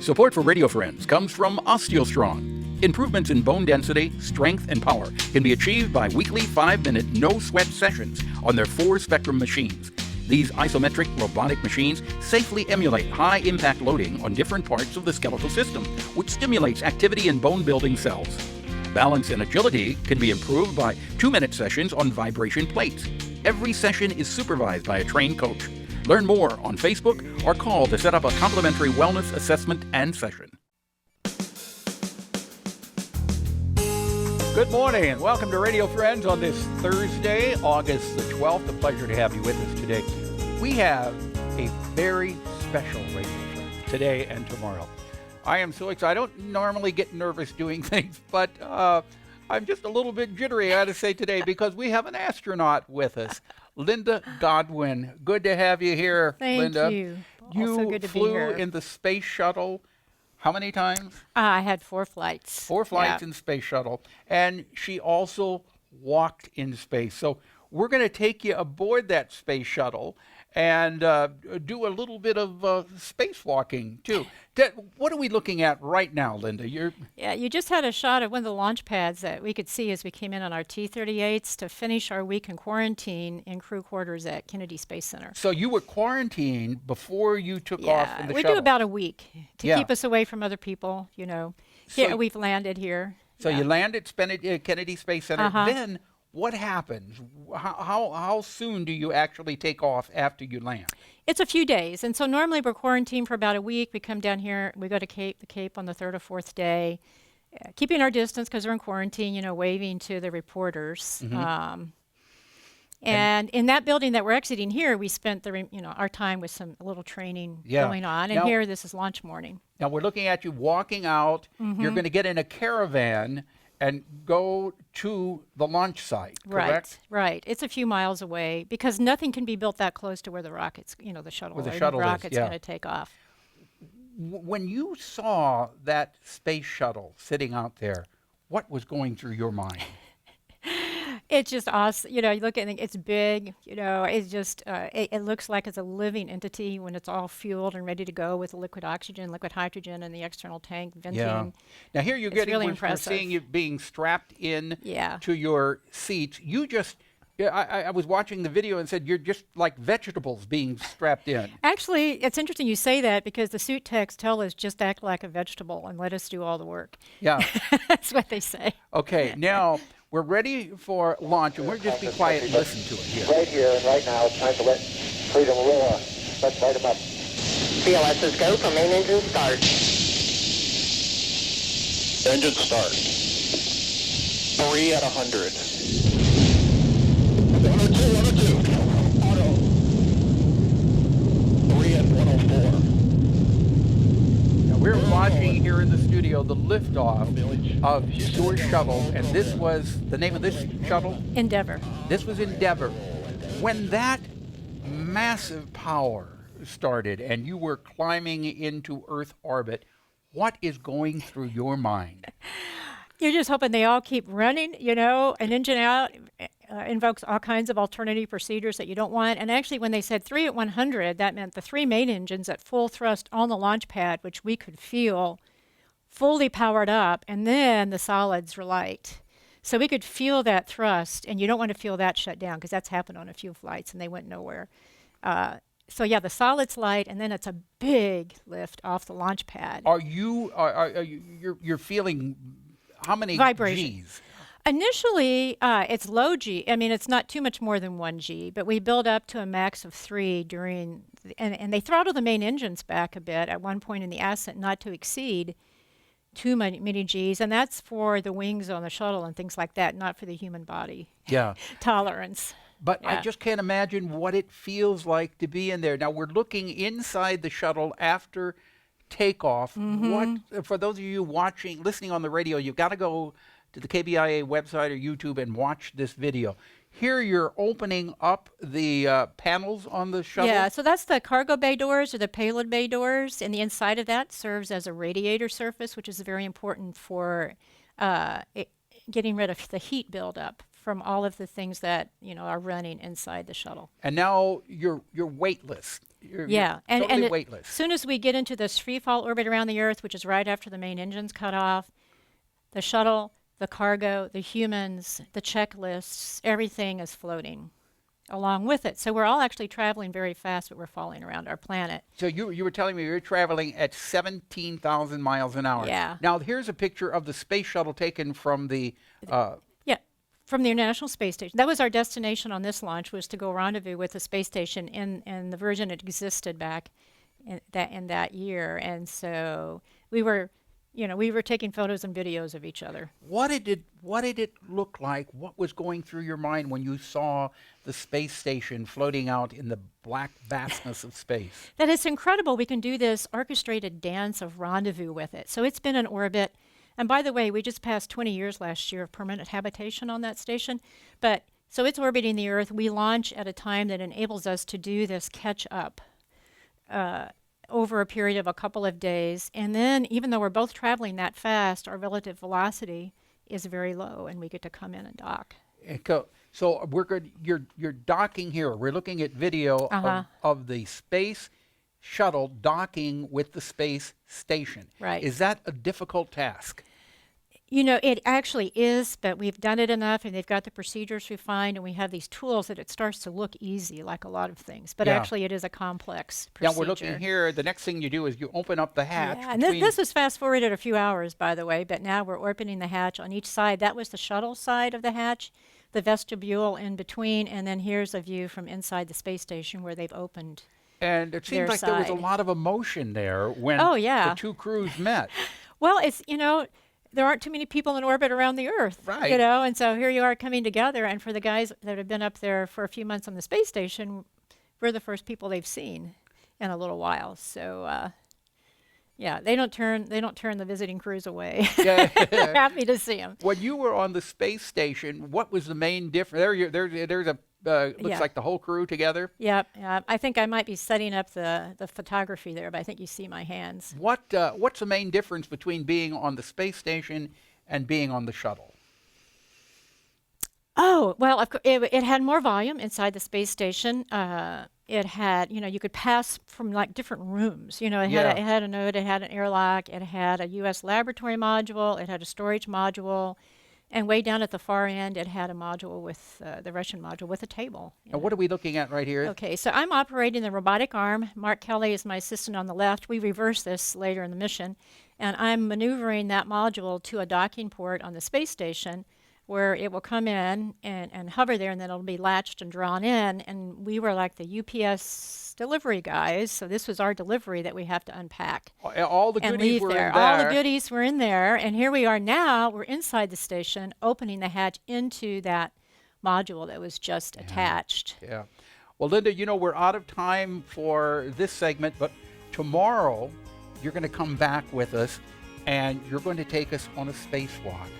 Support for Radio Friends comes from Osteostrong. Improvements in bone density, strength, and power can be achieved by weekly 5-minute no-sweat sessions on their 4-spectrum machines. These isometric robotic machines safely emulate high-impact loading on different parts of the skeletal system, which stimulates activity in bone-building cells. Balance and agility can be improved by 2-minute sessions on vibration plates. Every session is supervised by a trained coach. Learn more on Facebook or call to set up a complimentary wellness assessment and session. Good morning and welcome to Radio Friends on this Thursday, August the 12th. A pleasure to have you with us today. We have a very special Radio Friends today and tomorrow. I am so excited. I don't normally get nervous doing things, but I'm just a little bit jittery, I got to say today, because we have an astronaut with us. Linda Godwin, good to have you here, Linda. Thank you. Also good to be here. You flew in the Space Shuttle how many times? I had 4 flights. 4 flights in Space Shuttle. And she also walked in space. So we're going to take you aboard that Space Shuttle and do a little bit of spacewalking, too. What are we looking at right now, Linda? Yeah, you just had a shot of one of the launch pads that we could see as we came in on our T-38s to finish our week in quarantine in crew quarters at Kennedy Space Center. So you were quarantined before you took off in the we shuttle? do about a week to keep us away from other people, you know. So we've landed here. So you landed at Kennedy Space Center. Then what happens? How soon do you actually take off after you land? It's a few days. And so normally we're quarantined for about a week. We come down here, we go to the Cape on the 3rd or 4th day, keeping our distance because we're in quarantine, you know, waving to the reporters. And in that building that we're exiting here, we spent our time with a little training going on. And here, this is launch morning. Now we're looking at you walking out. You're going to get in a caravan and go to the launch site, correct? Right. It's a few miles away because nothing can be built that close to where the rocket's, the shuttle, rocket's going to take off. When you saw that space shuttle sitting out there, what was going through your mind? It's just awesome. You look at it, it's big, it's just, it looks like it's a living entity when it's all fueled and ready to go with liquid oxygen, liquid hydrogen, and the external tank venting. Yeah. Now here you're getting, really we're seeing you being strapped in to your seats. You just, I was watching the video and said you're just like vegetables being strapped in. Actually, it's interesting you say that because the suit techs tell us just act like a vegetable and let us do all the work. Yeah. That's what they say. Okay, now we're ready for launch, and we'll just be quiet and listen to it here. Right here and right now, it's time to let freedom roar. Let's light them up. CLSs go for main engine start. Engine start. 3 at 100. 102. Auto. 3 at 104. Now we're watching here in the studio the liftoff of your shuttle, and this was the name of this shuttle? Endeavour. This was Endeavour. When that massive power started and you were climbing into Earth orbit, what is going through your mind? You're just hoping they all keep running, an engine out invokes all kinds of alternative procedures that you don't want. And actually, when they said 3 at 100, that meant the 3 main engines at full thrust on the launch pad, which we could feel fully powered up, and then the solids were light. So we could feel that thrust, and you don't want to feel that shut down because that's happened on a few flights and they went nowhere. The solids light, and then it's a big lift off the launch pad. You're feeling how many vibration. Gs? Initially, it's low G. I mean, it's not too much more than 1 G, but we build up to a max of 3 during, and they throttle the main engines back a bit at one point in the ascent, not to exceed too many Gs, and that's for the wings on the shuttle and things like that, not for the human body tolerance. But I just can't imagine what it feels like to be in there. Now, we're looking inside the shuttle after takeoff. What, for those of you listening on the radio, you've got to go to the KBIA website or YouTube and watch this video. Here you're opening up the panels on the shuttle. Yeah, so that's the cargo bay doors or the payload bay doors, and the inside of that serves as a radiator surface, which is very important for getting rid of the heat buildup from all of the things that are running inside the shuttle. And now you're weightless. You're Yeah, totally as weightless. soon as we get into this free fall orbit around the Earth, which is right after the main engines cut off, the shuttle, the cargo, the humans, the checklists, everything is floating along with it. So we're all actually traveling very fast, but we're falling around our planet. So you were telling me you're traveling at 17,000 miles an hour. Yeah. Now here's a picture of the space shuttle taken from the Yeah, from the International Space Station. That was our destination on this launch, was to go rendezvous with the space station in the version it existed back in that year. And so we were taking photos and videos of each other. What did it look like? What was going through your mind when you saw the space station floating out in the black vastness of space? That it's incredible we can do this orchestrated dance of rendezvous with it. So it's been in orbit. And by the way, we just passed 20 years last year of permanent habitation on that station. But so it's orbiting the Earth. We launch at a time that enables us to do this catch up over a period of a couple of days. And then, even though we're both traveling that fast, our relative velocity is very low, and we get to come in and dock. So we're good. You're docking here. We're looking at video of the space shuttle docking with the space station. Right. Is that a difficult task? You know, it actually is, but we've done it enough, and they've got the procedures refined, and we have these tools that it starts to look easy, like a lot of things. But actually, it is a complex procedure. Now we're looking here. The next thing you do is you open up the hatch. Yeah, and this was fast forwarded a few hours, by the way, but now we're opening the hatch on each side. That was the shuttle side of the hatch, the vestibule in between, and then here's a view from inside the space station where they've opened. And it seems like there was a lot of emotion there when the two crews met. Well, it's, there aren't too many people in orbit around the Earth, right? And so here you are coming together. And for the guys that have been up there for a few months on the space station, we're the first people they've seen in a little while. So, they don't turn the visiting crews away. They're happy to see them. When you were on the space station, what was the main difference? There's a looks like the whole crew together. Yep. I think I might be setting up the photography there, but I think you see my hands. What's the main difference between being on the space station and being on the shuttle? Oh, well, it had more volume inside the space station. It had, you could pass from like different rooms. It had a node, it had an airlock, it had a U.S. laboratory module, it had a storage module. And way down at the far end, it had a module with the Russian module with a table. And what are we looking at right here? Okay, so I'm operating the robotic arm. Mark Kelly is my assistant on the left. We reverse this later in the mission. And I'm maneuvering that module to a docking port on the space station where it will come in and hover there, and then it'll be latched and drawn in. And we were like the UPS delivery guys, so this was our delivery that we have to unpack. All the goodies were in there. All the goodies were in there, and here we are now. We're inside the station, opening the hatch into that module that was just attached. Yeah. Well, Linda, we're out of time for this segment, but tomorrow you're going to come back with us, and you're going to take us on a spacewalk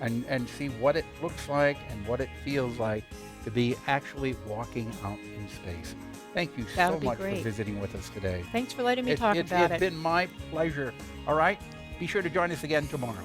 and see what it looks like and what it feels like to be actually walking out in space. Thank you so much for visiting with us today. Thanks for letting me talk about it. It's been my pleasure. All right? Be sure to join us again tomorrow.